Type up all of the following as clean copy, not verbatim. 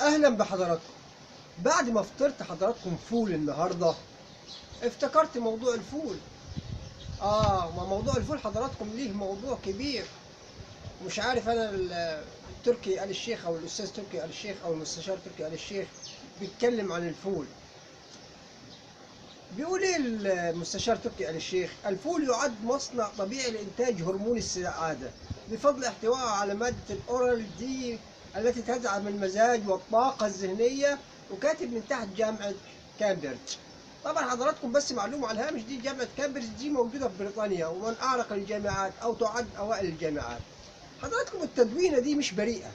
اهلا بحضراتكم. بعد ما فطرت حضراتكم فول النهارده افتكرت موضوع الفول. ما موضوع الفول حضراتكم ليه موضوع كبير. مش عارف انا التركي آل الشيخ او الاستاذ تركي آل الشيخ او المستشار تركي آل الشيخ بيتكلم عن الفول. بيقول ايه المستشار تركي آل الشيخ؟ الفول يعد مصنع طبيعي لانتاج هرمون السعاده بفضل احتوائه على ماده الاورال دي التي تدعم المزاج والطاقه الذهنيه. وكاتب من تحت جامعه كامبريدج. طبعا حضراتكم بس معلومه على الهامش، دي جامعه كامبريدج دي موجوده في بريطانيا ومن اعرق الجامعات او تعد اوائل الجامعات. حضراتكم التدوينه دي مش بريئه،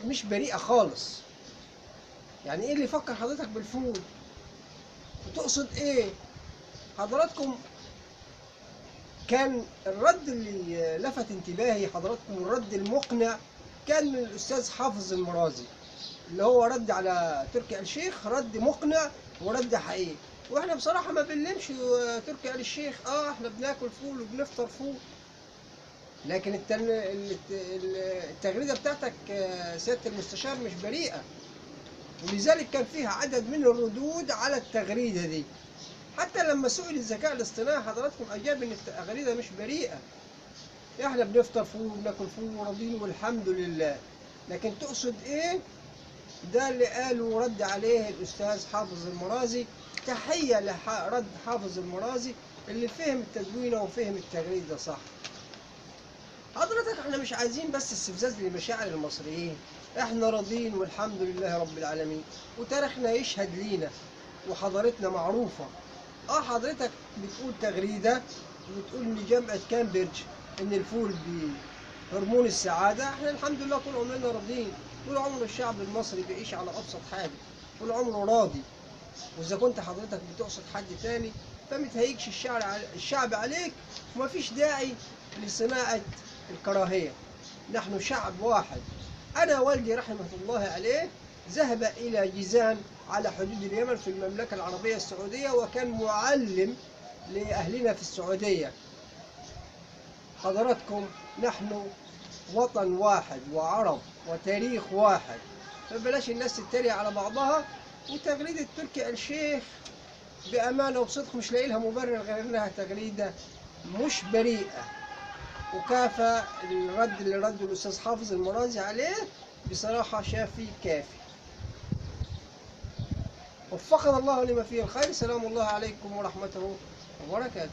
مش بريئه خالص. يعني ايه اللي يفكر حضرتك بالفول؟ وتقصد ايه؟ حضراتكم كان الرد اللي لفت انتباهي حضراتكم، الرد المقنع، كان من الأستاذ حافظ المرازي، اللي هو رد على تركي آل الشيخ رد مقنع ورد حقيقي. واحنا بصراحة ما بنلمش تركي آل الشيخ، احنا بناكل فول وبنفطر فول. لكن التغريدة بتاعتك سيادة المستشار مش بريئة، ولذلك كان فيها عدد من الردود على التغريدة دي. حتى لما سئل الذكاء الاصطناعي حضراتكم أجاب إن التغريدة مش بريئة. إحنا بنفطر فول وبناكل فول وراضيين والحمد لله. لكن تقصد إيه؟ ده اللي قاله ورد عليه الأستاذ حافظ المرازي. تحية لرد حافظ المرازي اللي فهم التدوينة وفهم التغريدة صح. حضرتك إحنا مش عايزين بس استفزاز لمشاعر المصريين، إحنا راضيين والحمد لله رب العالمين، وتاريخنا يشهد لينا وحضارتنا معروفة. حضرتك بتقول تغريدة وبتقول ان جامعة كامبريدج ان الفول بهرمون السعادة. احنا الحمد لله طول عمرنا راضيين، طول عمر الشعب المصري بيعيش على ابسط حاجة، طول عمره راضي. واذا كنت حضرتك بتقصد حد تاني فمتهيجش الشعب عليك، ومفيش داعي لصناعة الكراهية. نحن شعب واحد. أنا والدي رحمه الله عليه ذهب إلى جيزان على حدود اليمن في المملكة العربية السعودية، وكان معلم لأهلنا في السعودية. حضراتكم نحن وطن واحد وعرب وتاريخ واحد، فبلاش الناس تتريق على بعضها. وتغريدة تركي آل الشيخ بأمانة وبصدق مش لاقي لها مبرر غير إنها تغريدة مش بريئة. وكافى الرد اللي رده الأستاذ حافظ المرازي عليه بصراحة شافي كافي. وفقنا الله لما فيه الخير. سلام الله عليكم ورحمته وبركاته.